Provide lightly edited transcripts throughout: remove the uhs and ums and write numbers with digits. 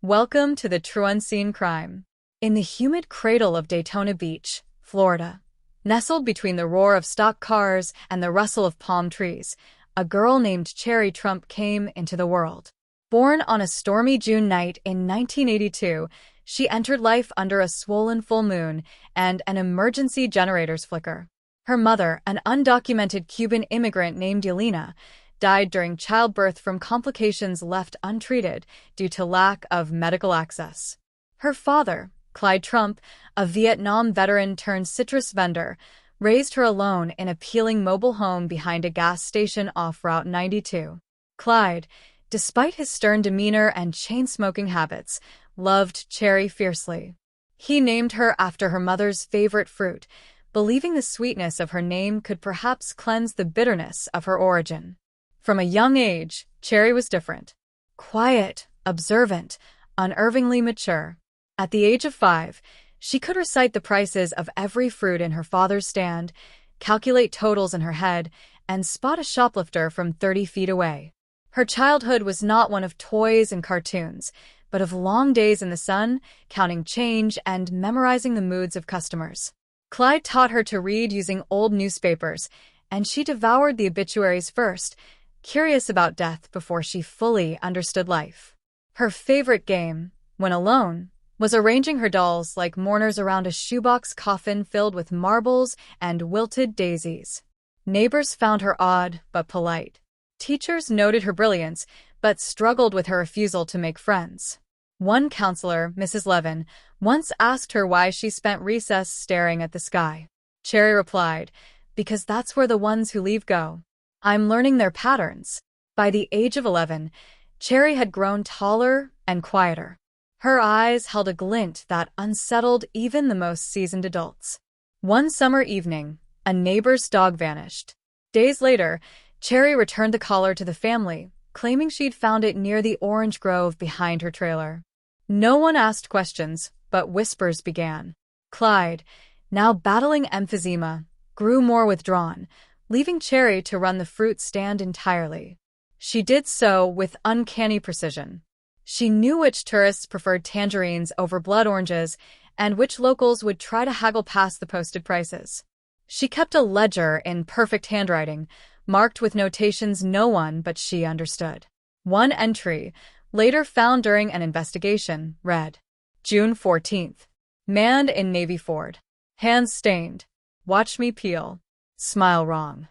Welcome to the Trueunseen Crime. In the humid cradle of Daytona Beach, Florida, nestled between the roar of stock cars and the rustle of palm trees, a girl named Chery came into the world. Born on a stormy June night in 1982, she entered life under a swollen full moon and an emergency generator's flicker. Her mother, an undocumented Cuban immigrant named Yelena, died during childbirth from complications left untreated due to lack of medical access. Her father, Clyde Trump, a Vietnam veteran turned citrus vendor, raised her alone in a peeling mobile home behind a gas station off Route 92. Clyde, despite his stern demeanor and chain-smoking habits, loved Chery fiercely. He named her after her mother's favorite fruit, believing the sweetness of her name could perhaps cleanse the bitterness of her origin. From a young age, Chery was different. Quiet, observant, unervingly mature. At the age of 5, she could recite the prices of every fruit in her father's stand, calculate totals in her head, and spot a shoplifter from 30 feet away. Her childhood was not one of toys and cartoons, but of long days in the sun, counting change and memorizing the moods of customers. Clyde taught her to read using old newspapers, and she devoured the obituaries first, curious about death before she fully understood life. Her favorite game, when alone, was arranging her dolls like mourners around a shoebox coffin filled with marbles and wilted daisies. Neighbors found her odd but polite. Teachers noted her brilliance, but struggled with her refusal to make friends. One counselor, Mrs. Levin, once asked her why she spent recess staring at the sky. Chery replied, "Because that's where the ones who leave go. I'm learning their patterns." By the age of 11, Chery had grown taller and quieter. Her eyes held a glint that unsettled even the most seasoned adults. One summer evening, a neighbor's dog vanished. Days later, Chery returned the collar to the family, claiming she'd found it near the orange grove behind her trailer. No one asked questions, but whispers began. Clyde, now battling emphysema, grew more withdrawn, leaving Chery to run the fruit stand entirely. She did so with uncanny precision. She knew which tourists preferred tangerines over blood oranges and which locals would try to haggle past the posted prices. She kept a ledger in perfect handwriting, marked with notations no one but she understood. One entry, later found during an investigation, read, June 14th. Man in Navy Ford. Hands stained. Watch me peel. Smile wrong.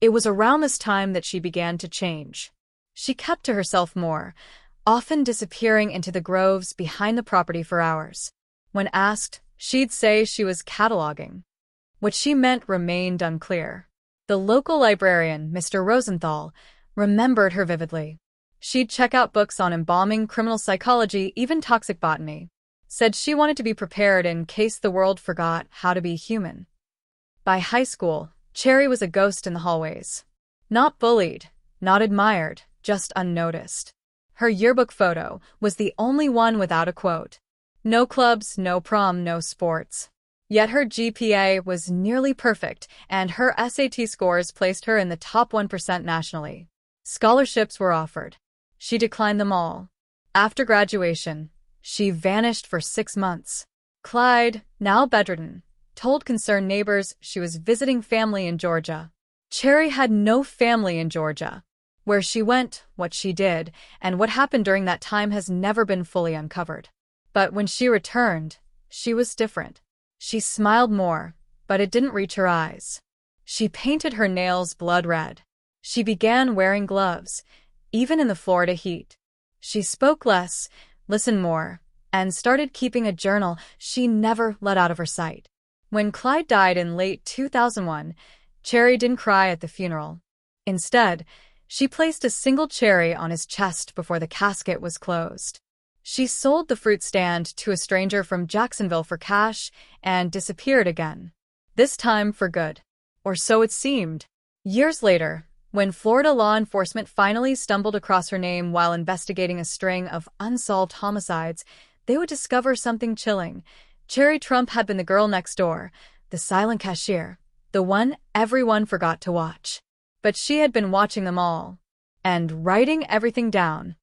It was around this time that she began to change. She kept to herself more, often disappearing into the groves behind the property for hours. When asked, she'd say she was cataloging. What she meant remained unclear. The local librarian, Mr. Rosenthal, remembered her vividly. She'd check out books on embalming, criminal psychology, even toxic botany. Said she wanted to be prepared in case the world forgot how to be human. By high school, Chery was a ghost in the hallways. Not bullied, not admired, just unnoticed. Her yearbook photo was the only one without a quote. No clubs, no prom, no sports. Yet her GPA was nearly perfect, and her SAT scores placed her in the top 1% nationally. Scholarships were offered. She declined them all. After graduation, she vanished for 6 months. Clyde, now bedridden, told concerned neighbors she was visiting family in Georgia. Chery had no family in Georgia. Where she went, what she did, and what happened during that time has never been fully uncovered. But when she returned, she was different. She smiled more, but it didn't reach her eyes. She painted her nails blood red. She began wearing gloves, even in the Florida heat. She spoke less, listened more, and started keeping a journal she never let out of her sight. When Clyde died in late 2001, Chery didn't cry at the funeral. Instead, she placed a single cherry on his chest before the casket was closed. She sold the fruit stand to a stranger from Jacksonville for cash and disappeared again. This time for good. Or so it seemed. Years later, when Florida law enforcement finally stumbled across her name while investigating a string of unsolved homicides, they would discover something chilling. Chery had been the girl next door, the silent cashier, the one everyone forgot to watch. But she had been watching them all, and writing everything down.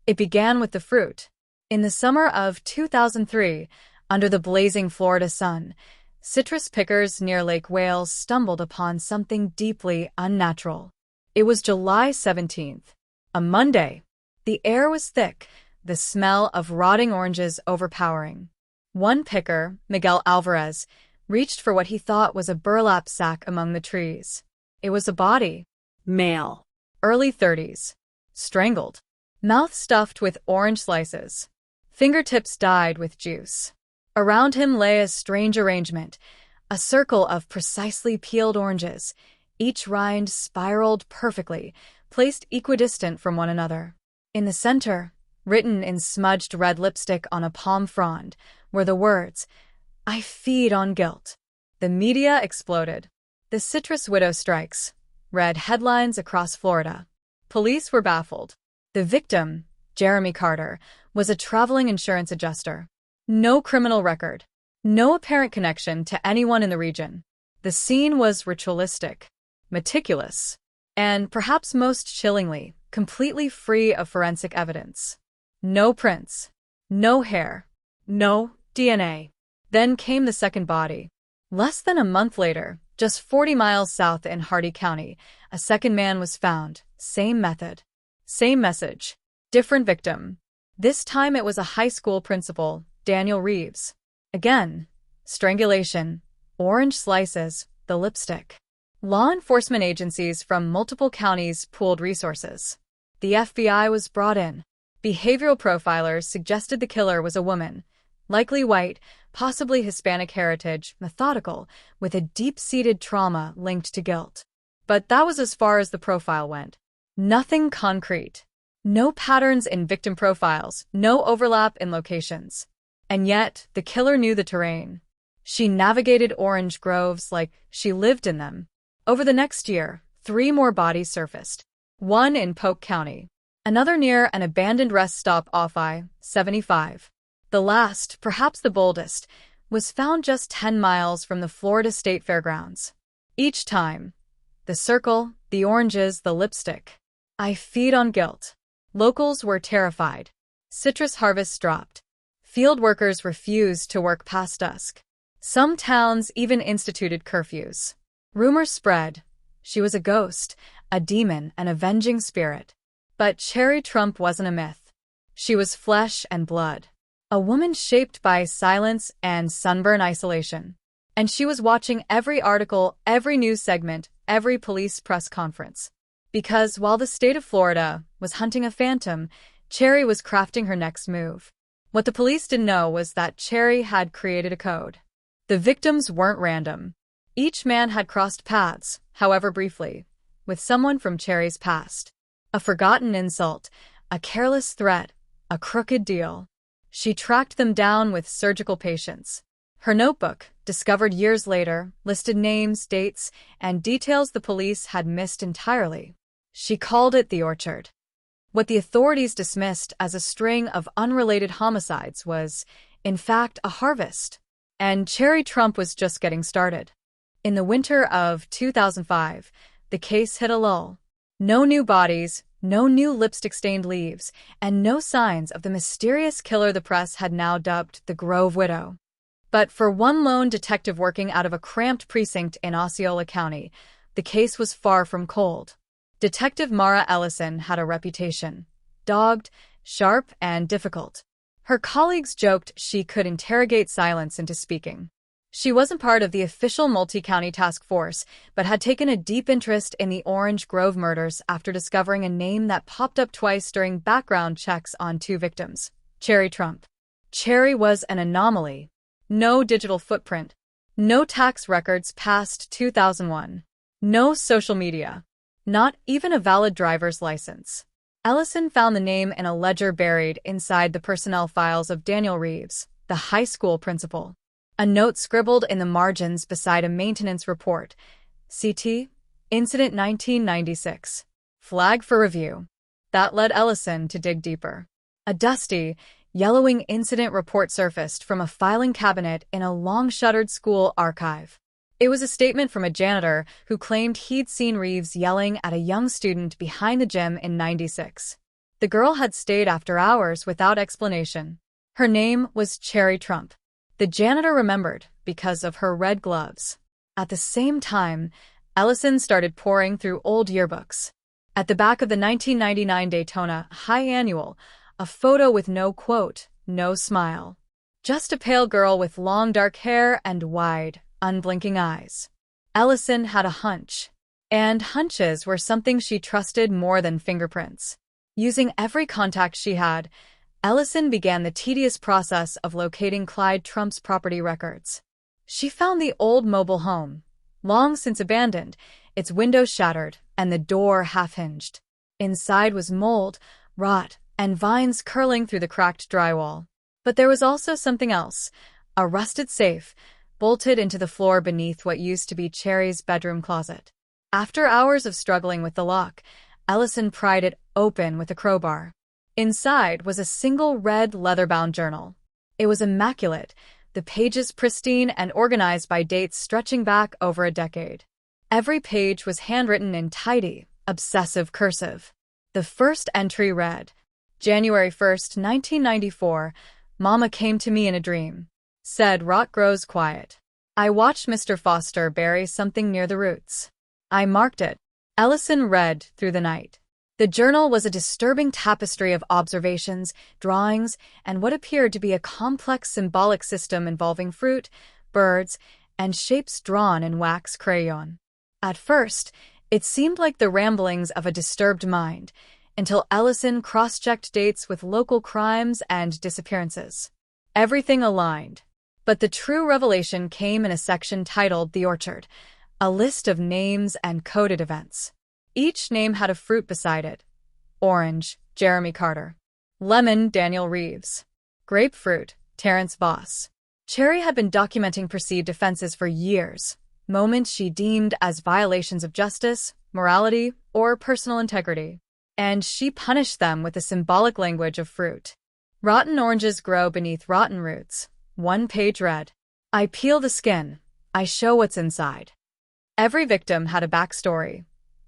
It began with the fruit. In the summer of 2003, under the blazing Florida sun, citrus pickers near Lake Wales stumbled upon something deeply unnatural. It was July 17th, a Monday. The air was thick, the smell of rotting oranges overpowering. One picker, Miguel Alvarez, reached for what he thought was a burlap sack among the trees. It was a body. Male. Early 30s. Strangled. Mouth stuffed with orange slices. Fingertips dyed with juice. Around him lay a strange arrangement, a circle of precisely peeled oranges, each rind spiraled perfectly, placed equidistant from one another. In the center, written in smudged red lipstick on a palm frond, were the words, "I feed on guilt." The media exploded. "The Citrus Widow Strikes," read headlines across Florida. Police were baffled. The victim, Jeremy Carter, was a traveling insurance adjuster. No criminal record. No apparent connection to anyone in the region. The scene was ritualistic, meticulous, and perhaps most chillingly, completely free of forensic evidence. No prints. No hair. No DNA. Then came the second body. Less than a month later, just 40 miles south in Hardy County, a second man was found. Same method. Same message. Different victim. This time it was a high school principal, Daniel Reeves. Again, strangulation, orange slices, the lipstick. Law enforcement agencies from multiple counties pooled resources. The FBI was brought in. Behavioral profilers suggested the killer was a woman, likely white, possibly Hispanic heritage, methodical, with a deep-seated trauma linked to guilt. But that was as far as the profile went. Nothing concrete. No patterns in victim profiles, no overlap in locations. And yet, the killer knew the terrain. She navigated orange groves like she lived in them. Over the next year, 3 more bodies surfaced. One in Polk County. Another near an abandoned rest stop off I-75. The last, perhaps the boldest, was found just 10 miles from the Florida State Fairgrounds. Each time, the circle, the oranges, the lipstick. I feed on guilt. Locals were terrified. Citrus harvests dropped. Field workers refused to work past dusk. Some towns even instituted curfews. Rumors spread. She was a ghost, a demon, an avenging spirit. But Chery Trump wasn't a myth. She was flesh and blood. A woman shaped by silence and sunburn isolation. And she was watching every article, every news segment, every police press conference. Because while the state of Florida was hunting a phantom, Chery was crafting her next move. What the police didn't know was that Chery had created a code. The victims weren't random. Each man had crossed paths, however briefly, with someone from Chery's past. A forgotten insult, a careless threat, a crooked deal. She tracked them down with surgical patience. Her notebook, discovered years later, listed names, dates, and details the police had missed entirely. She called it the Orchard. What the authorities dismissed as a string of unrelated homicides was, in fact, a harvest. And Chery Trump was just getting started. In the winter of 2005, the case hit a lull. No new bodies, no new lipstick-stained leaves, and no signs of the mysterious killer the press had now dubbed the Grove Widow. But for one lone detective working out of a cramped precinct in Osceola County, the case was far from cold. Detective Mara Ellison had a reputation. Dogged, sharp, and difficult. Her colleagues joked she could interrogate silence into speaking. She wasn't part of the official multi-county task force, but had taken a deep interest in the Orange Grove murders after discovering a name that popped up twice during background checks on 2 victims. Chery Trump. Chery was an anomaly. No digital footprint. No tax records past 2001. No social media. Not even a valid driver's license. Ellison found the name in a ledger buried inside the personnel files of Daniel Reeves, the high school principal. A note scribbled in the margins beside a maintenance report. CT, Incident 1996. Flag for review. That led Ellison to dig deeper. A dusty, yellowing incident report surfaced from a filing cabinet in a long-shuttered school archive. It was a statement from a janitor who claimed he'd seen Reeves yelling at a young student behind the gym in '96. The girl had stayed after hours without explanation. Her name was Chery Trump. The janitor remembered because of her red gloves. At the same time, Ellison started poring through old yearbooks. At the back of the 1999 Daytona High Annual, a photo with no quote, no smile. Just a pale girl with long dark hair and wide, unblinking eyes. Ellison had a hunch. And hunches were something she trusted more than fingerprints. Using every contact she had, Ellison began the tedious process of locating Clyde Trump's property records. She found the old mobile home, long since abandoned, its windows shattered and the door half-hinged. Inside was mold, rot, and vines curling through the cracked drywall. But there was also something else, a rusted safe, bolted into the floor beneath what used to be Chery's bedroom closet. After hours of struggling with the lock, Ellison pried it open with a crowbar. Inside was a single red leather-bound journal. It was immaculate, the pages pristine and organized by dates stretching back over a decade. Every page was handwritten in tidy, obsessive cursive. The first entry read, January 1st, 1994, Mama came to me in a dream. Said rot grows quiet. I watched Mr. Foster bury something near the roots. I marked it. Ellison read through the night. The journal was a disturbing tapestry of observations, drawings, and what appeared to be a complex symbolic system involving fruit, birds, and shapes drawn in wax crayon. At first, it seemed like the ramblings of a disturbed mind, until Ellison cross-checked dates with local crimes and disappearances. Everything aligned. But the true revelation came in a section titled The Orchard, a list of names and coded events. Each name had a fruit beside it. Orange, Jeremy Carter. Lemon, Daniel Reeves. Grapefruit, Terrence Voss. Chery had been documenting perceived offenses for years, moments she deemed as violations of justice, morality, or personal integrity. And she punished them with the symbolic language of fruit. Rotten oranges grow beneath rotten roots. One page read, I peel the skin. I show what's inside. Every victim had a backstory.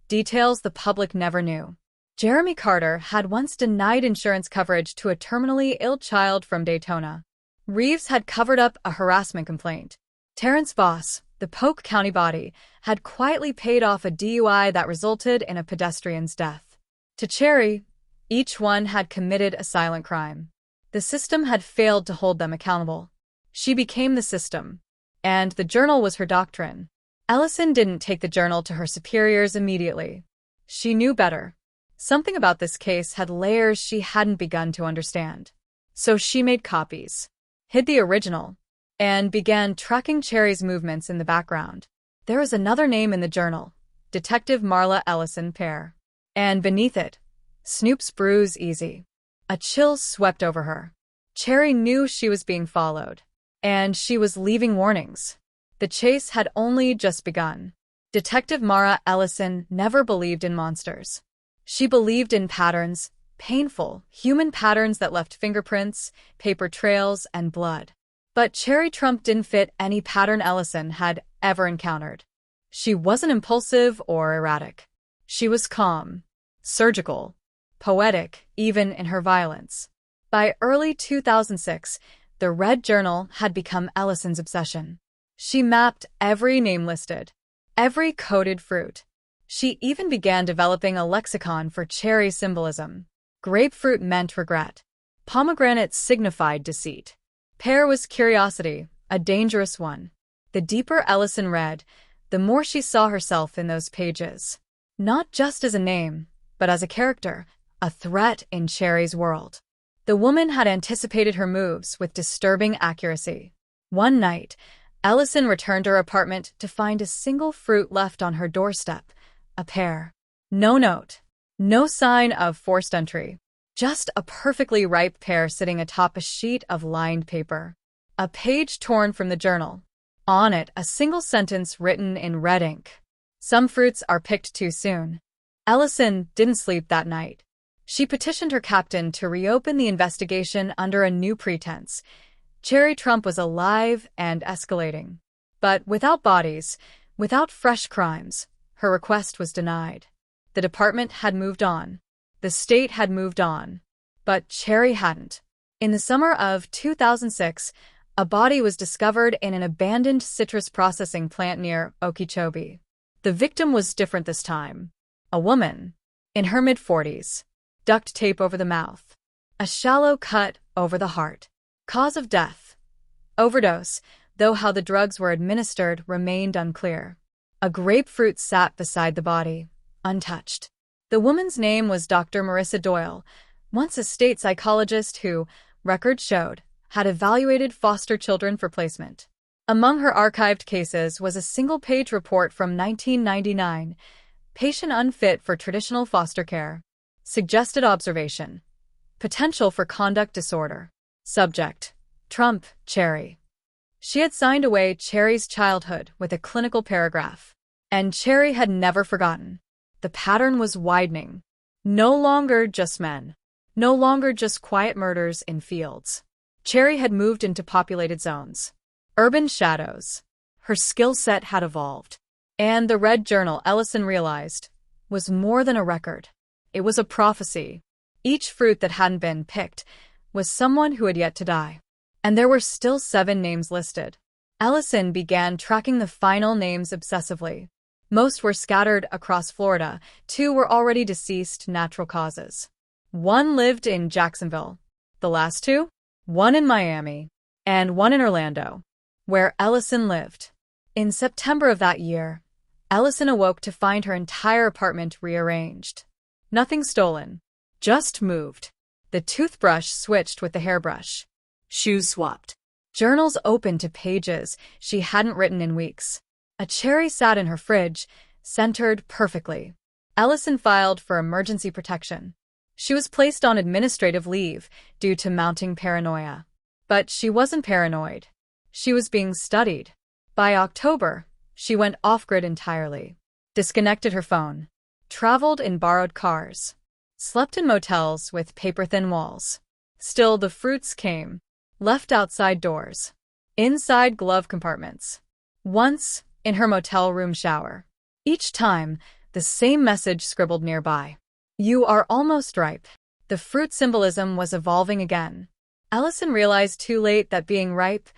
Details the public never knew. Jeremy Carter had once denied insurance coverage to a terminally ill child from Daytona. Reeves had covered up a harassment complaint. Terrence Voss, the Polk County body, had quietly paid off a DUI that resulted in a pedestrian's death. To Chery, each one had committed a silent crime. The system had failed to hold them accountable. She became the system, and the journal was her doctrine. Ellison didn't take the journal to her superiors immediately. She knew better. Something about this case had layers she hadn't begun to understand. So she made copies, hid the original, and began tracking Chery's movements in the background. There was another name in the journal, Detective Marla Ellison Pear. And beneath it, Snoop's Brews Easy. A chill swept over her. Chery knew she was being followed, and she was leaving warnings. The chase had only just begun. Detective Mara Ellison never believed in monsters. She believed in patterns, painful, human patterns that left fingerprints, paper trails, and blood. But Chery Trump didn't fit any pattern Ellison had ever encountered. She wasn't impulsive or erratic. She was calm, surgical, poetic, even in her violence. By early 2006, the Red Journal had become Ellison's obsession. She mapped every name listed, every coded fruit. She even began developing a lexicon for cherry symbolism. Grapefruit meant regret. Pomegranate signified deceit. Pear was curiosity, a dangerous one. The deeper Ellison read, the more she saw herself in those pages. Not just as a name, but as a character, a threat in Chery's world. The woman had anticipated her moves with disturbing accuracy. One night, Ellison returned to her apartment to find a single fruit left on her doorstep, a pear. No note, no sign of forced entry. Just a perfectly ripe pear sitting atop a sheet of lined paper. A page torn from the journal. On it, a single sentence written in red ink. Some fruits are picked too soon. Ellison didn't sleep that night. She petitioned her captain to reopen the investigation under a new pretense. Chery Trump was alive and escalating. But without bodies, without fresh crimes, her request was denied. The department had moved on. The state had moved on. But Chery hadn't. In the summer of 2006, a body was discovered in an abandoned citrus processing plant near Okeechobee. The victim was different this time. A woman, in her mid-40s, duct tape over the mouth, a shallow cut over the heart. Cause of death: overdose, though how the drugs were administered remained unclear. A grapefruit sat beside the body, untouched. The woman's name was Dr. Marissa Doyle, once a state psychologist who, records showed, had evaluated foster children for placement. Among her archived cases was a single-page report from 1999, patient unfit for traditional foster care. Suggested observation: potential for conduct disorder. Subject: Trump, Chery. She had signed away Chery's childhood with a clinical paragraph. And Chery had never forgotten. The pattern was widening. No longer just men. No longer just quiet murders in fields. Chery had moved into populated zones. Urban shadows. Her skill set had evolved. And the Red Journal, Ellison realized, was more than a record. It was a prophecy. Each fruit that hadn't been picked was someone who had yet to die. And there were still 7 names listed. Ellison began tracking the final names obsessively. Most were scattered across Florida. 2 were already deceased, natural causes. 1 lived in Jacksonville. The last 2? 1 in Miami. And 1 in Orlando, where Ellison lived. In September of that year, Ellison awoke to find her entire apartment rearranged. Nothing stolen. Just moved. The toothbrush switched with the hairbrush. Shoes swapped. Journals opened to pages she hadn't written in weeks. A cherry sat in her fridge, centered perfectly. Ellison filed for emergency protection. She was placed on administrative leave due to mounting paranoia. But she wasn't paranoid. She was being studied. By October, she went off-grid entirely. Disconnected her phone. Traveled in borrowed cars. Slept in motels with paper-thin walls. Still, the fruits came. Left outside doors. Inside glove compartments. Once, in her motel room shower. Each time, the same message scribbled nearby. You are almost ripe. The fruit symbolism was evolving again. Ellison realized too late that being ripe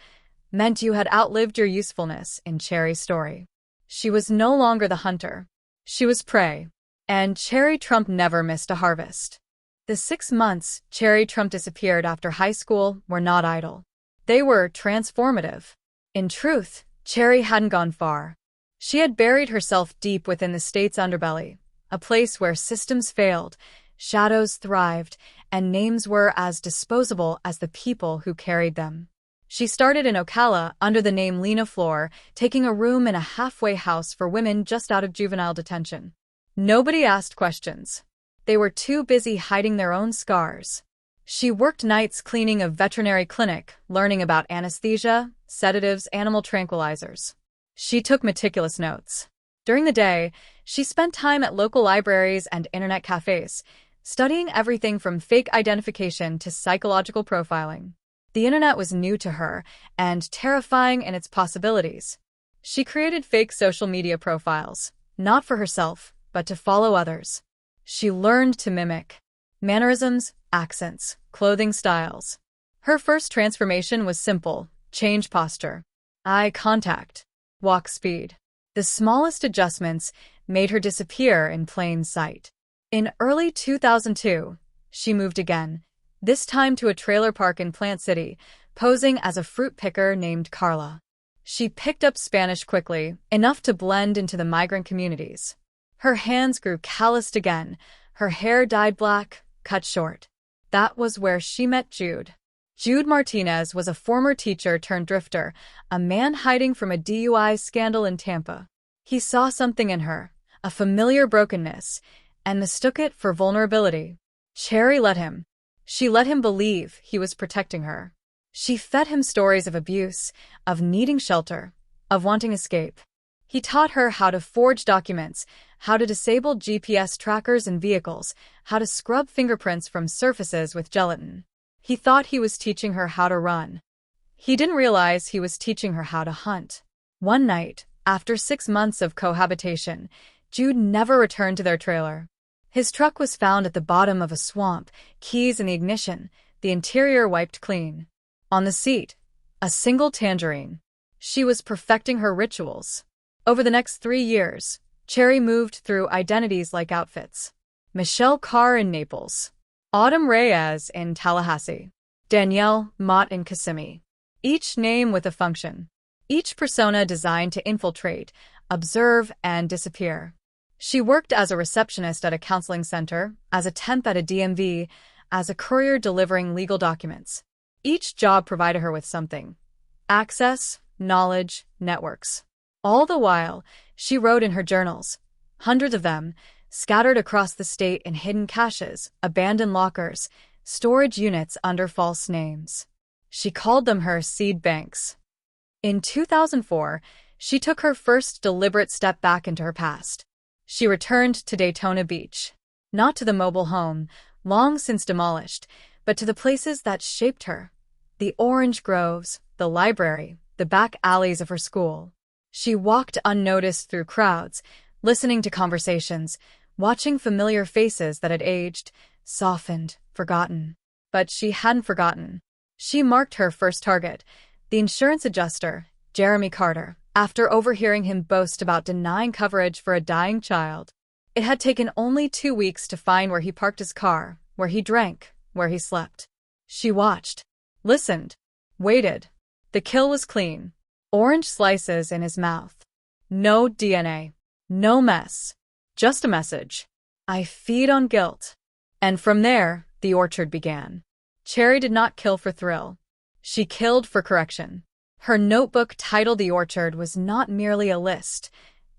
meant you had outlived your usefulness in Chery's story. She was no longer the hunter. She was prey. And Chery Trump never missed a harvest. The 6 months Chery Trump disappeared after high school were not idle. They were transformative. In truth, Chery hadn't gone far. She had buried herself deep within the state's underbelly, a place where systems failed, shadows thrived, and names were as disposable as the people who carried them. She started in Ocala under the name Lena Flor, taking a room in a halfway house for women just out of juvenile detention. Nobody asked questions. They were too busy hiding their own scars. She worked nights cleaning a veterinary clinic, learning about anesthesia, sedatives, animal tranquilizers. She took meticulous notes. During the day, she spent time at local libraries and internet cafes, studying everything from fake identification to psychological profiling. The internet was new to her and terrifying in its possibilities. She created fake social media profiles, not for herself, but to follow others. She learned to mimic mannerisms, accents, clothing styles. Her first transformation was simple: change posture, eye contact, walk speed. The smallest adjustments made her disappear in plain sight. In early 2002, she moved again, this time to a trailer park in Plant City, posing as a fruit picker named Carla. She picked up Spanish quickly, enough to blend into the migrant communities. Her hands grew calloused again, her hair dyed black, cut short. That was where she met Jude. Jude Martinez was a former teacher turned drifter, a man hiding from a DUI scandal in Tampa. He saw something in her, a familiar brokenness, and mistook it for vulnerability. Chery let him. She let him believe he was protecting her. She fed him stories of abuse, of needing shelter, of wanting escape. He taught her how to forge documents, how to disable GPS trackers in vehicles, how to scrub fingerprints from surfaces with gelatin. He thought he was teaching her how to run. He didn't realize he was teaching her how to hunt. One night, after 6 months of cohabitation, Jude never returned to their trailer. His truck was found at the bottom of a swamp, keys in the ignition, the interior wiped clean. On the seat, a single tangerine. She was perfecting her rituals. Over the next 3 years, Chery moved through identities like outfits. Michelle Carr in Naples, Autumn Reyes in Tallahassee, Danielle Mott in Kissimmee. Each name with a function. Each persona designed to infiltrate, observe, and disappear. She worked as a receptionist at a counseling center, as a temp at a DMV, as a courier delivering legal documents. Each job provided her with something. Access, knowledge, networks. All the while, she wrote in her journals, hundreds of them, scattered across the state in hidden caches, abandoned lockers, storage units under false names. She called them her seed banks. In 2004, she took her first deliberate step back into her past. She returned to Daytona Beach. Not to the mobile home, long since demolished, but to the places that shaped her. The orange groves, the library, the back alleys of her school. She walked unnoticed through crowds, listening to conversations, watching familiar faces that had aged, softened, forgotten. But she hadn't forgotten. She marked her first target, the insurance adjuster, Jeremy Carter, after overhearing him boast about denying coverage for a dying child. It had taken only 2 weeks to find where he parked his car, where he drank, where he slept. She watched, listened, waited. The kill was clean. Orange slices in his mouth. No DNA. No mess. Just a message. I feed on guilt. And from there, the orchard began. Chery did not kill for thrill. She killed for correction. Her notebook titled The Orchard was not merely a list.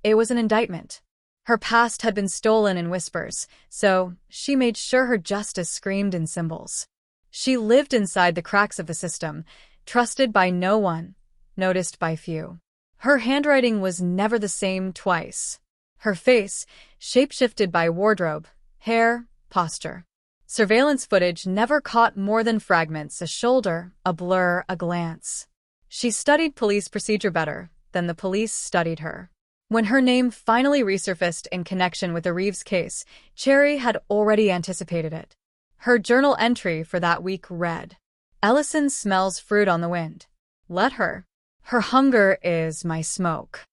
It was an indictment. Her past had been stolen in whispers, so she made sure her justice screamed in symbols. She lived inside the cracks of the system, trusted by no one, noticed by few. Her handwriting was never the same twice. Her face, shape-shifted by wardrobe, hair, posture. Surveillance footage never caught more than fragments, a shoulder, a blur, a glance. She studied police procedure better than the police studied her. When her name finally resurfaced in connection with the Reeves case, Chery had already anticipated it. Her journal entry for that week read, "Ellison smells fruit on the wind. Let her. Her hunger is my smoke."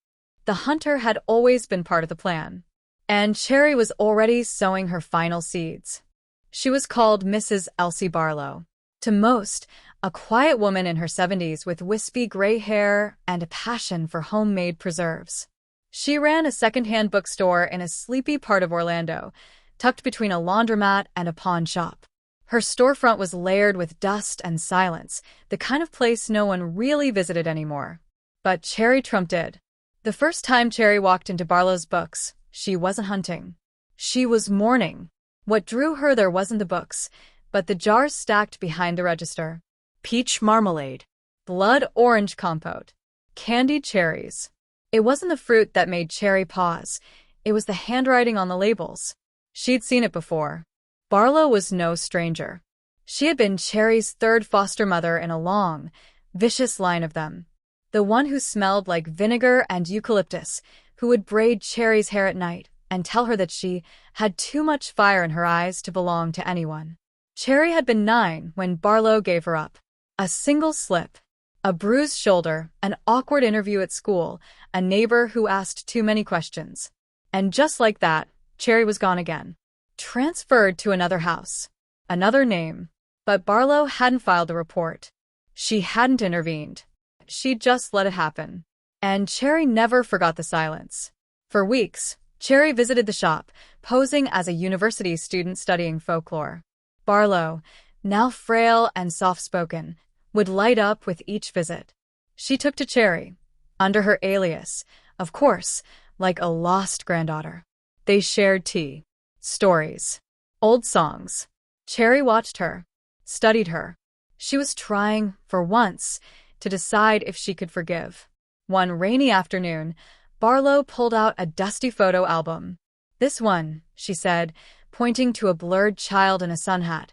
The hunter had always been part of the plan. And Chery was already sowing her final seeds. She was called Mrs. Elsie Barlow. To most, a quiet woman in her 70s with wispy gray hair and a passion for homemade preserves. She ran a secondhand bookstore in a sleepy part of Orlando, tucked between a laundromat and a pawn shop. Her storefront was layered with dust and silence, the kind of place no one really visited anymore. But Chery Trump did. The first time Chery walked into Barlow's books, she wasn't hunting. She was mourning. What drew her there wasn't the books, but the jars stacked behind the register. Peach marmalade, blood orange compote, candied cherries. It wasn't the fruit that made Chery pause. It was the handwriting on the labels. She'd seen it before. Barlow was no stranger. She had been Chery's third foster mother in a long, vicious line of them. The one who smelled like vinegar and eucalyptus, who would braid Chery's hair at night and tell her that she had too much fire in her eyes to belong to anyone. Chery had been 9 when Barlow gave her up. A single slip, a bruised shoulder, an awkward interview at school, a neighbor who asked too many questions. And just like that, Chery was gone again. Transferred to another house. Another name. But Barlow hadn't filed a report. She hadn't intervened. She'd just let it happen. And Chery never forgot the silence. For weeks, Chery visited the shop, posing as a university student studying folklore. Barlow, now frail and soft-spoken, would light up with each visit. She took to Chery, under her alias, of course, like a lost granddaughter. They shared tea, stories, old songs. Chery watched her, studied her. She was trying, for once, to decide if she could forgive. One rainy afternoon, Barlow pulled out a dusty photo album. "This one," she said, pointing to a blurred child in a sun hat,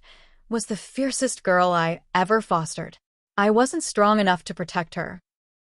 "was the fiercest girl I ever fostered. I wasn't strong enough to protect her."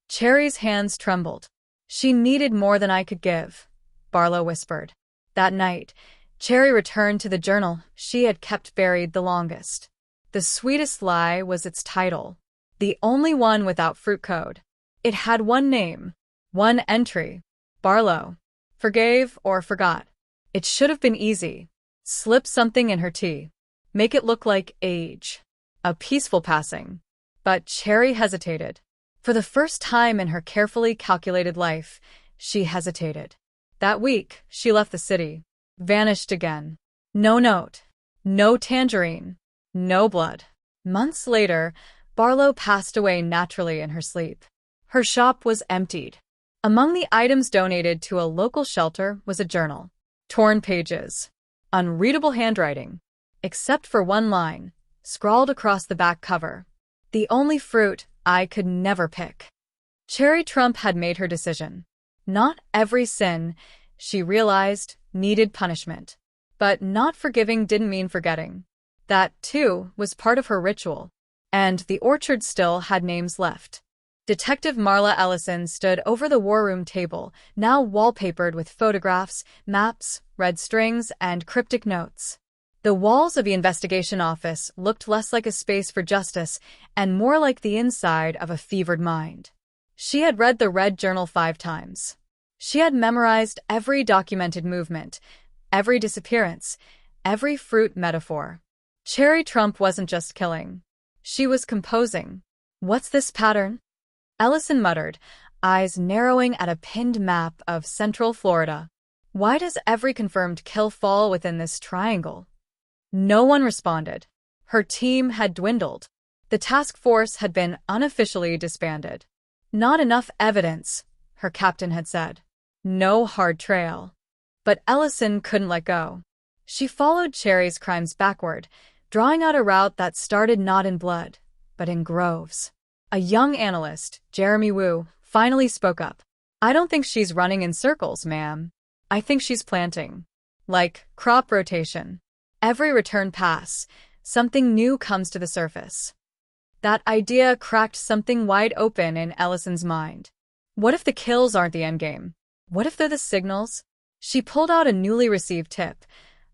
Chery's hands trembled. "She needed more than I could give," Barlow whispered. That night, Chery returned to the journal she had kept buried the longest. The sweetest lie was its title. The only one without fruit code. It had one name, one entry. Barlow. Forgave or forgot. It should have been easy. Slip something in her tea. Make it look like age. A peaceful passing. But Chery hesitated. For the first time in her carefully calculated life, she hesitated. That week, she left the city. Vanished again. No note. No tangerine. No blood. Months later, Barlow passed away naturally in her sleep. Her shop was emptied. Among the items donated to a local shelter was a journal. Torn pages. Unreadable handwriting. Except for one line, scrawled across the back cover. The only fruit I could never pick. Chery Trump had made her decision. Not every sin, she realized, needed punishment. But not forgiving didn't mean forgetting. That, too, was part of her ritual. And the orchard still had names left. Detective Marla Ellison stood over the war room table, now wallpapered with photographs, maps, red strings, and cryptic notes. The walls of the investigation office looked less like a space for justice and more like the inside of a fevered mind. She had read the red journal 5 times. She had memorized every documented movement, every disappearance, every fruit metaphor. Chery Trump wasn't just killing. She was composing. What's this pattern? Ellison muttered, eyes narrowing at a pinned map of Central Florida. Why does every confirmed kill fall within this triangle? No one responded. Her team had dwindled. The task force had been unofficially disbanded. Not enough evidence, her captain had said. No hard trail. But Ellison couldn't let go. She followed Chery's crimes backward, drawing out a route that started not in blood, but in groves. A young analyst, Jeremy Wu, finally spoke up. I don't think she's running in circles, ma'am. I think she's planting. Like crop rotation. Every return pass, something new comes to the surface. That idea cracked something wide open in Ellison's mind. What if the kills aren't the endgame? What if they're the signals? She pulled out a newly received tip,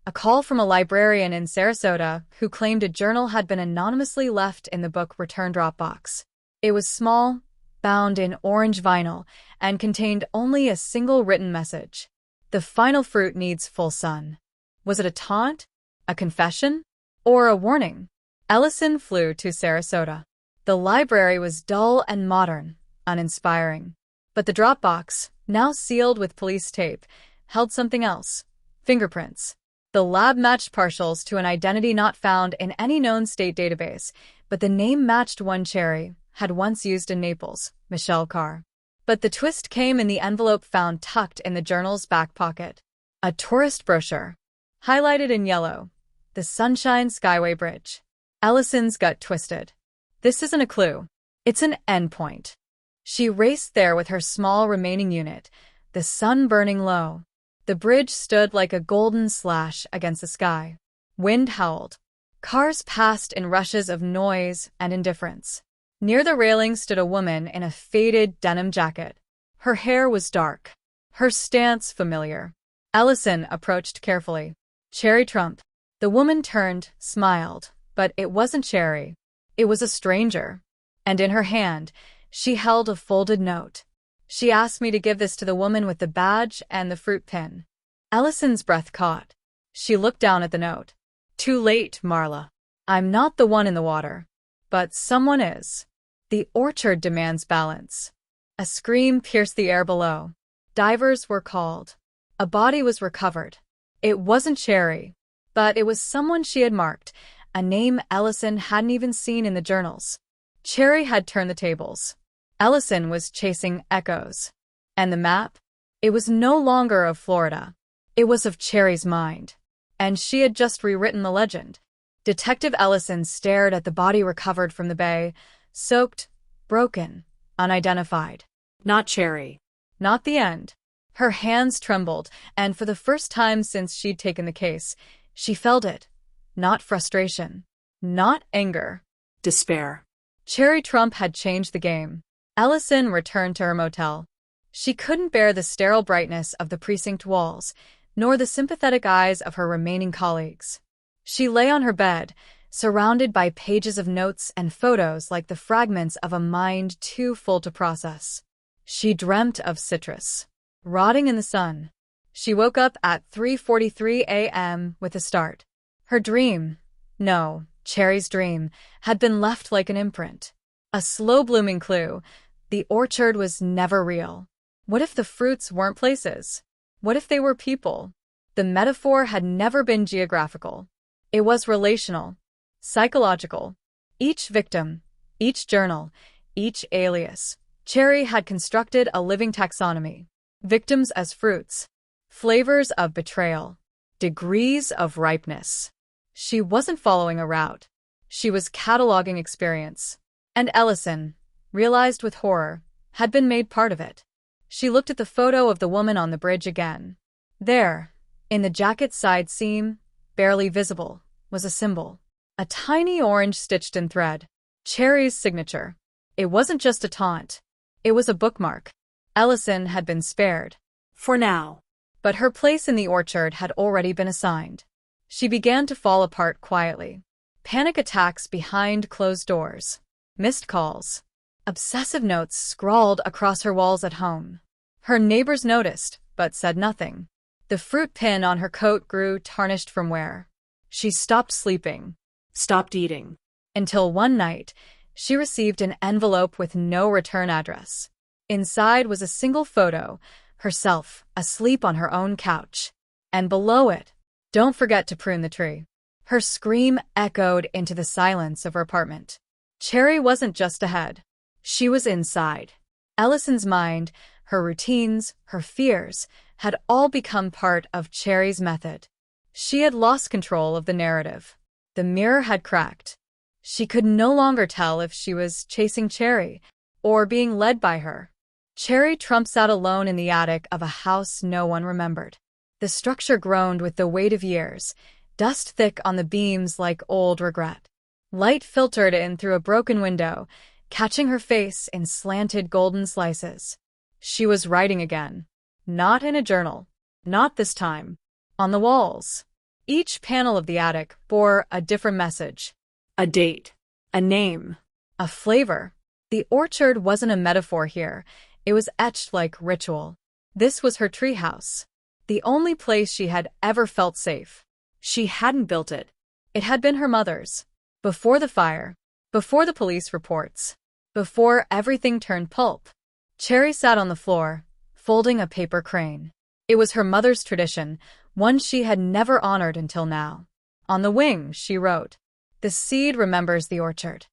a call from a librarian in Sarasota who claimed a journal had been anonymously left in the book return drop box. It was small, bound in orange vinyl, and contained only a single written message. The final fruit needs full sun. Was it a taunt? A confession? Or a warning? Ellison flew to Sarasota. The library was dull and modern, uninspiring. But the drop box, now sealed with police tape, held something else. Fingerprints. The lab matched partials to an identity not found in any known state database, but the name matched one Chery had once used in Naples, Michelle Carr. But the twist came in the envelope found tucked in the journal's back pocket. A tourist brochure. Highlighted in yellow. The Sunshine Skyway Bridge. Ellison's gut twisted. This isn't a clue. It's an endpoint. She raced there with her small remaining unit, the sun burning low. The bridge stood like a golden slash against the sky. Wind howled. Cars passed in rushes of noise and indifference. Near the railing stood a woman in a faded denim jacket. Her hair was dark. Her stance familiar. Ellison approached carefully. Chery Trump. The woman turned, smiled, but it wasn't Chery. It was a stranger. And in her hand, she held a folded note. She asked me to give this to the woman with the badge and the fruit pin. Ellison's breath caught. She looked down at the note. Too late, Marla. I'm not the one in the water. But someone is. The orchard demands balance. A scream pierced the air below. Divers were called. A body was recovered. It wasn't Chery, but it was someone she had marked, a name Ellison hadn't even seen in the journals. Chery had turned the tables. Ellison was chasing echoes. And the map? It was no longer of Florida. It was of Chery's mind. And she had just rewritten the legend. Detective Ellison stared at the body recovered from the bay, soaked, broken, unidentified. Not Chery. Not the end. Her hands trembled, and for the first time since she'd taken the case, she felt it. Not frustration. Not anger. Despair. Chery Trump had changed the game. Ellison returned to her motel. She couldn't bear the sterile brightness of the precinct walls, nor the sympathetic eyes of her remaining colleagues. She lay on her bed, surrounded by pages of notes and photos like the fragments of a mind too full to process. She dreamt of citrus, rotting in the sun. She woke up at 3:43 a.m. with a start. Her dream, no, Chery's dream, had been left like an imprint. A slow-blooming clue. The orchard was never real. What if the fruits weren't places? What if they were people? The metaphor had never been geographical. It was relational, psychological. Each victim, each journal, each alias, Chery had constructed a living taxonomy. Victims as fruits, flavors of betrayal, degrees of ripeness. She wasn't following a route. She was cataloging experience. And Ellison, realized with horror, had been made part of it. She looked at the photo of the woman on the bridge again. There, in the jacket's side seam, barely visible, was a symbol. A tiny orange stitched in thread. Chery's signature. It wasn't just a taunt. It was a bookmark. Ellison had been spared. For now. But her place in the orchard had already been assigned. She began to fall apart quietly. Panic attacks behind closed doors. Missed calls. Obsessive notes scrawled across her walls at home. Her neighbors noticed, but said nothing. The fruit pin on her coat grew tarnished from wear. She stopped sleeping. Stopped eating. Until one night, she received an envelope with no return address. Inside was a single photo, herself, asleep on her own couch. And below it, "Don't forget to prune the tree." Her scream echoed into the silence of her apartment. Chery wasn't just ahead. She was inside. Ellison's mind, her routines, her fears, had all become part of Chery's method. She had lost control of the narrative. The mirror had cracked. She could no longer tell if she was chasing Chery or being led by her. Chery Trump sat alone in the attic of a house no one remembered. The structure groaned with the weight of years, dust thick on the beams like old regret. Light filtered in through a broken window, catching her face in slanted golden slices. She was writing again. Not in a journal. Not this time. On the walls. Each panel of the attic bore a different message. A date. A name. A flavor. The orchard wasn't a metaphor here. It was etched like ritual. This was her treehouse. The only place she had ever felt safe. She hadn't built it. It had been her mother's. Before the fire. Before the police reports. Before everything turned pulp. Chery sat on the floor, folding a paper crane. It was her mother's tradition, one she had never honored until now. On the wing, she wrote, "The seed remembers the orchard."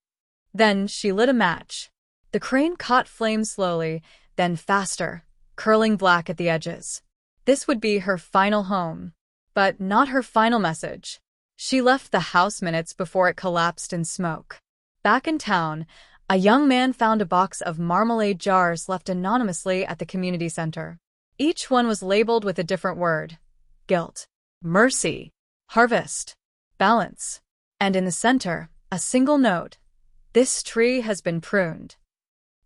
Then she lit a match. The crane caught flame slowly, then faster, curling black at the edges. This would be her final home. But not her final message. She left the house minutes before it collapsed in smoke. Back in town, a young man found a box of marmalade jars left anonymously at the community center. Each one was labeled with a different word. Guilt, mercy, harvest, balance. And in the center, a single note. This tree has been pruned.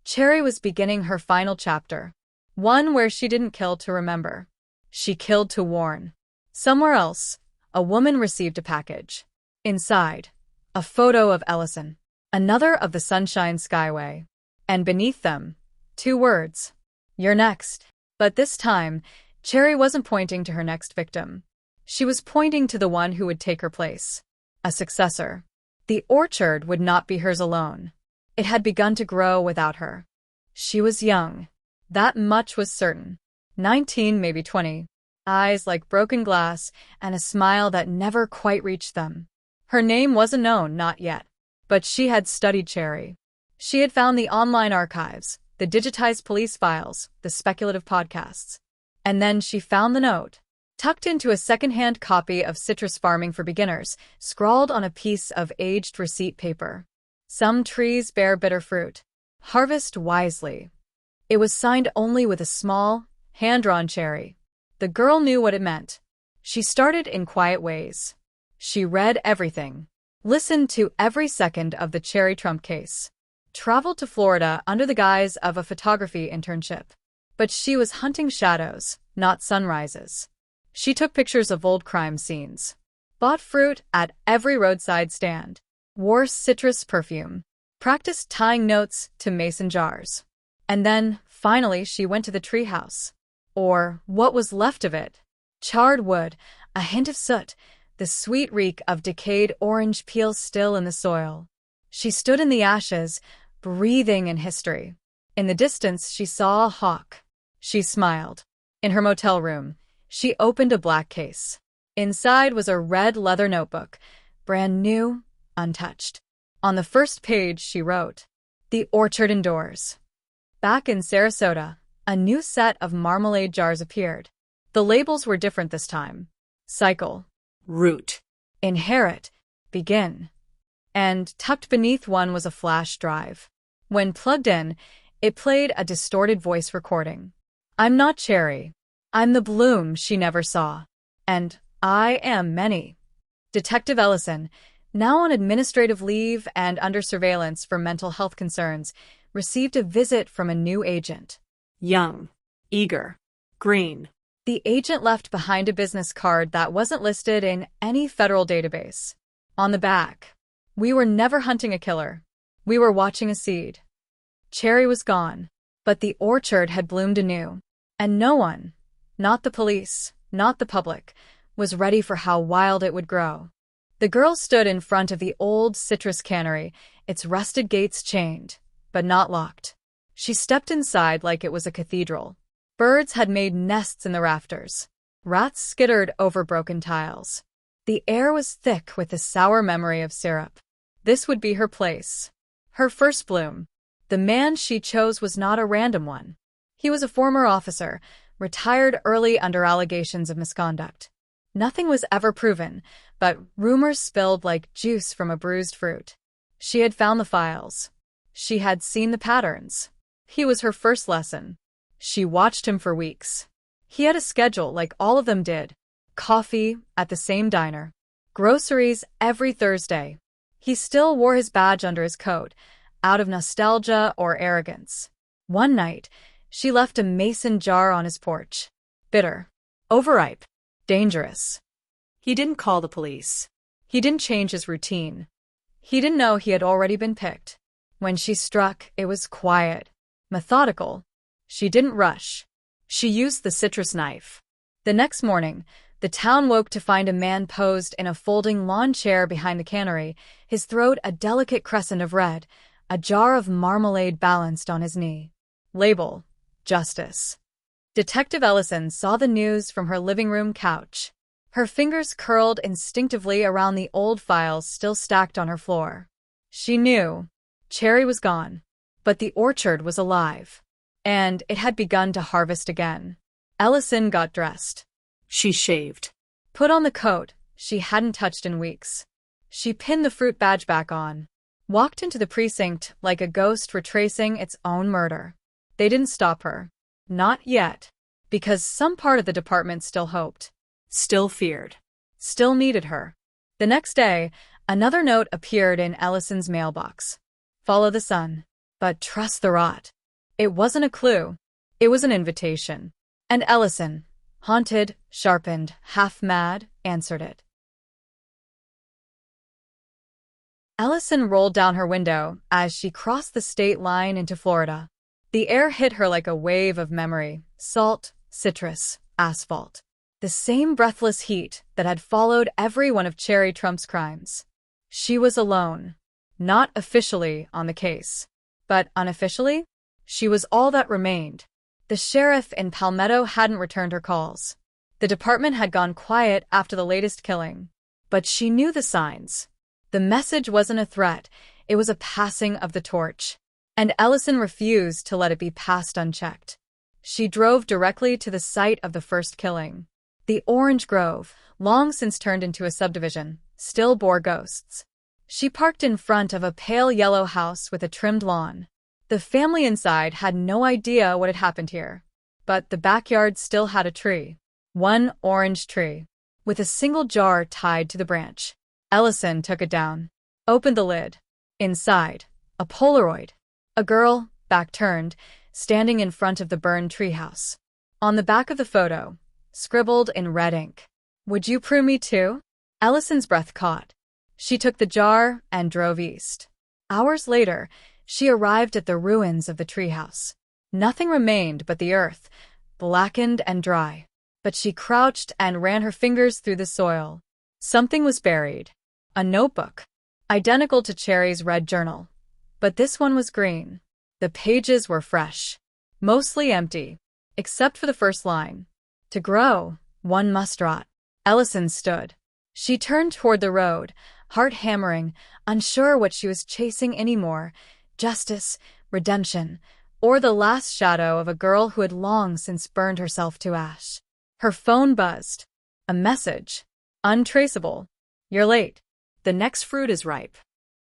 Chery was beginning her final chapter. One where she didn't kill to remember. She killed to warn. Somewhere else, a woman received a package. Inside, a photo of Ellison. Another of the Sunshine Skyway. And beneath them, 2 words. You're next. But this time, Chery wasn't pointing to her next victim. She was pointing to the one who would take her place. A successor. The orchard would not be hers alone. It had begun to grow without her. She was young. That much was certain. 19, maybe 20. Eyes like broken glass, and a smile that never quite reached them. Her name wasn't known, not yet. But she had studied Chery. She had found the online archives, the digitized police files, the speculative podcasts. And then she found the note, tucked into a second-hand copy of Citrus Farming for Beginners, scrawled on a piece of aged receipt paper. Some trees bear bitter fruit. Harvest wisely. It was signed only with a small, hand-drawn Chery. The girl knew what it meant. She started in quiet ways. She read everything. Listened to every second of the Chery Trump case. Traveled to Florida under the guise of a photography internship. But she was hunting shadows, not sunrises. She took pictures of old crime scenes. bought fruit at every roadside stand, wore citrus perfume, practiced tying notes to mason jars. And then, finally, she went to the treehouse. Or what was left of it. Charred wood, a hint of soot, the sweet reek of decayed orange peel still in the soil. She stood in the ashes, breathing in history. In the distance, she saw a hawk. She smiled. In her motel room, she opened a black case. Inside was a red leather notebook, brand new, untouched. On the first page, she wrote, "The orchard indoors." Back in Sarasota, a new set of marmalade jars appeared. The labels were different this time. Cycle. Root. Inherit. Begin. And tucked beneath one was a flash drive. When plugged in, it played a distorted voice recording. "I'm not Chery. I'm the bloom she never saw. And I am many." Detective Ellison, now on administrative leave and under surveillance for mental health concerns, received a visit from a new agent. Young. Eager. Green. The agent left behind a business card that wasn't listed in any federal database. On the back, "We were never hunting a killer. We were watching a seed." Chery was gone, but the orchard had bloomed anew, and no one, not the police, not the public, was ready for how wild it would grow. The girl stood in front of the old citrus cannery, its rusted gates chained, but not locked. She stepped inside like it was a cathedral. Birds had made nests in the rafters. Rats skittered over broken tiles. The air was thick with the sour memory of syrup. This would be her place. Her first bloom. The man she chose was not a random one. He was a former officer, retired early under allegations of misconduct. Nothing was ever proven, but rumors spilled like juice from a bruised fruit. She had found the files. She had seen the patterns. He was her first lesson. She watched him for weeks. He had a schedule like all of them did. Coffee at the same diner. Groceries every Thursday. He still wore his badge under his coat, out of nostalgia or arrogance. One night, she left a mason jar on his porch. Bitter. Overripe. Dangerous. He didn't call the police. He didn't change his routine. He didn't know he had already been picked. When she struck, it was quiet, methodical. She didn't rush. She used the citrus knife. The next morning, the town woke to find a man posed in a folding lawn chair behind the cannery, his throat a delicate crescent of red, a jar of marmalade balanced on his knee. Label: Justice. Detective Ellison saw the news from her living room couch. Her fingers curled instinctively around the old files still stacked on her floor. She knew Chery was gone, but the orchard was alive, and it had begun to harvest again. Ellison got dressed. She shaved. Put on the coat she hadn't touched in weeks. She pinned the fruit badge back on. Walked into the precinct like a ghost retracing its own murder. They didn't stop her. Not yet. Because some part of the department still hoped. Still feared. Still needed her. The next day, another note appeared in Ellison's mailbox. Follow the sun, but trust the rot. It wasn't a clue. It was an invitation. And Ellison, haunted, sharpened, half-mad, answered it. Ellison rolled down her window as she crossed the state line into Florida. The air hit her like a wave of memory, salt, citrus, asphalt. The same breathless heat that had followed every one of Chery Trump's crimes. She was alone. Not officially on the case. But unofficially, she was all that remained. The sheriff in Palmetto hadn't returned her calls. The department had gone quiet after the latest killing. But she knew the signs. The message wasn't a threat, it was a passing of the torch. And Ellison refused to let it be passed unchecked. She drove directly to the site of the first killing. The orange grove, long since turned into a subdivision, still bore ghosts. She parked in front of a pale yellow house with a trimmed lawn. The family inside had no idea what had happened here. But the backyard still had a tree. One orange tree, with a single jar tied to the branch. Ellison took it down. Opened the lid. Inside, a Polaroid. A girl, back turned, standing in front of the burned treehouse. On the back of the photo, scribbled in red ink, "Would you prune me too?" Ellison's breath caught. She took the jar and drove east. Hours later, she arrived at the ruins of the treehouse. Nothing remained but the earth, blackened and dry. But she crouched and ran her fingers through the soil. Something was buried. A notebook, identical to Chery's red journal. But this one was green. The pages were fresh, mostly empty, except for the first line. To grow, one must rot. Ellison stood. She turned toward the road, heart hammering, unsure what she was chasing anymore: justice, redemption, or the last shadow of a girl who had long since burned herself to ash. Her phone buzzed. A message. Untraceable. You're late. The next fruit is ripe.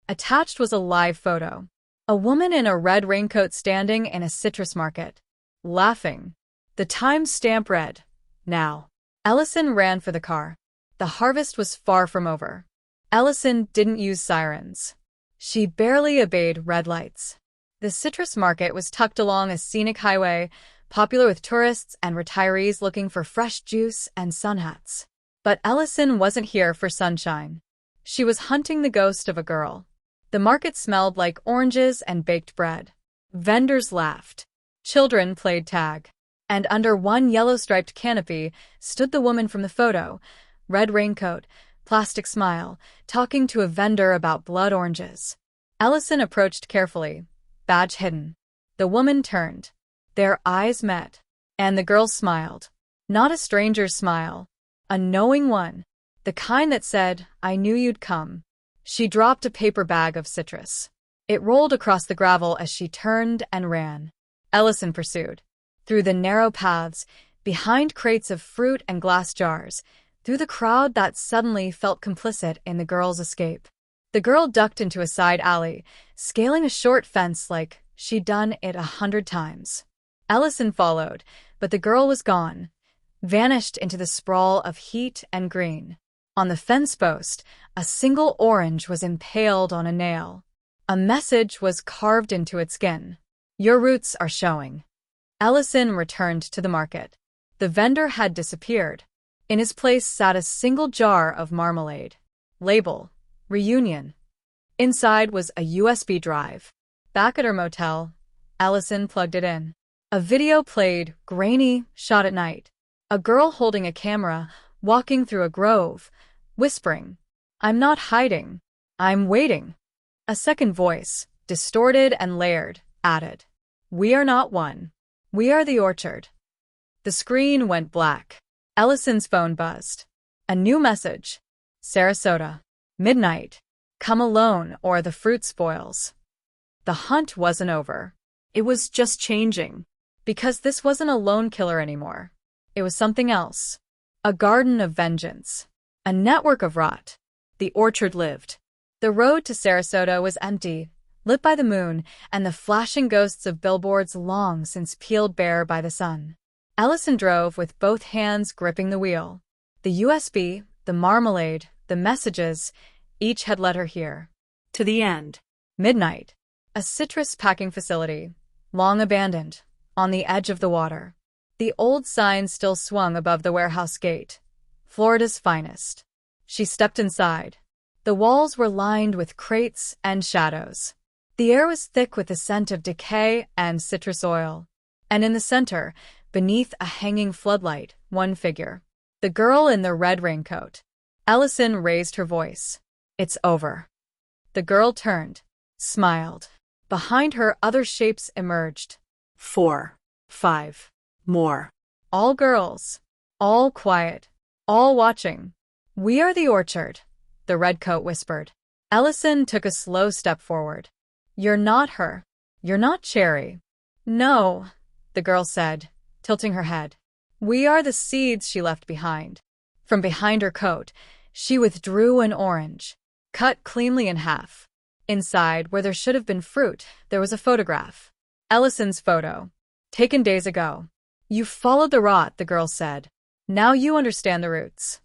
Attached was a live photo. A woman in a red raincoat standing in a citrus market, laughing. The timestamp read, now. Ellison ran for the car. The harvest was far from over. Ellison didn't use sirens. She barely obeyed red lights. The citrus market was tucked along a scenic highway, popular with tourists and retirees looking for fresh juice and sun hats. But Ellison wasn't here for sunshine. She was hunting the ghost of a girl. The market smelled like oranges and baked bread. Vendors laughed. Children played tag. And under one yellow-striped canopy stood the woman from the photo, red raincoat, plastic smile, talking to a vendor about blood oranges. Ellison approached carefully, badge hidden. The woman turned. Their eyes met. And the girl smiled. Not a stranger's smile. A knowing one. The kind that said, I knew you'd come. She dropped a paper bag of citrus. It rolled across the gravel as she turned and ran. Ellison pursued. Through the narrow paths, behind crates of fruit and glass jars, through the crowd that suddenly felt complicit in the girl's escape. The girl ducked into a side alley, scaling a short fence like she'd done it 100 times. Ellison followed, but the girl was gone, vanished into the sprawl of heat and green. On the fence post, a single orange was impaled on a nail. A message was carved into its skin. Your roots are showing. Ellison returned to the market. The vendor had disappeared. In his place sat a single jar of marmalade. Label: Reunion. Inside was a USB drive. Back at her motel, Ellison plugged it in. A video played, grainy, shot at night. A girl holding a camera, walking through a grove, whispering, I'm not hiding. I'm waiting. A second voice, distorted and layered, added, We are not one. We are the orchard. The screen went black. Ellison's phone buzzed. A new message. Sarasota. Midnight. Come alone or the fruit spoils. The hunt wasn't over. It was just changing. Because this wasn't a lone killer anymore. It was something else. A garden of vengeance. A network of rot. The orchard lived. The road to Sarasota was empty, lit by the moon and the flashing ghosts of billboards long since peeled bare by the sun. Ellison drove with both hands gripping the wheel. The USB, the marmalade, the messages, each had led her here. To the end. Midnight. A citrus packing facility, long abandoned, on the edge of the water. The old sign still swung above the warehouse gate. Florida's finest. She stepped inside. The walls were lined with crates and shadows. The air was thick with the scent of decay and citrus oil. And in the center, beneath a hanging floodlight, one figure. The girl in the red raincoat. Ellison raised her voice. It's over. The girl turned, smiled. Behind her, other shapes emerged. 4, 5, more. All girls. All quiet. All watching. We are the orchard, the redcoat whispered. Ellison took a slow step forward. You're not her. You're not Chery. No, the girl said, tilting her head. We are the seeds she left behind. From behind her coat, she withdrew an orange, cut cleanly in half. Inside, where there should have been fruit, there was a photograph. Ellison's photo. Taken days ago. You followed the rot, the girl said. Now you understand the roots.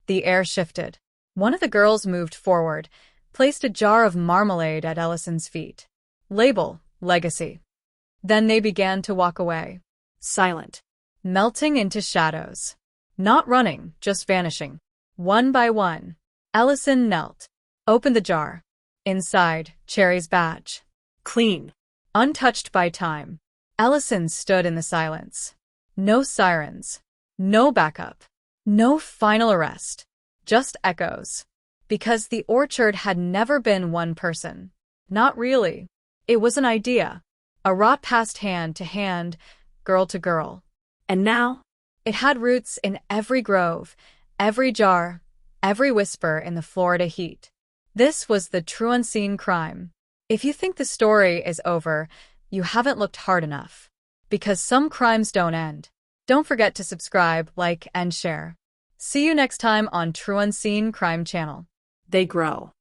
The air shifted. One of the girls moved forward, placed a jar of marmalade at Ellison's feet. Label: Legacy. Then they began to walk away. Silent. Melting into shadows. Not running, just vanishing. One by one. Ellison knelt, opened the jar. Inside, Chery's badge. Clean. Untouched by time. Ellison stood in the silence. No sirens. No backup. No final arrest. Just echoes. Because the orchard had never been one person. Not really. It was an idea. A rot passed hand to hand, girl to girl. And now? It had roots in every grove, every jar, every whisper in the Florida heat. This was the Trueunseen Crime. If you think the story is over, you haven't looked hard enough. Because some crimes don't end. Don't forget to subscribe, like, and share. See you next time on Trueunseen Crime channel. They grow.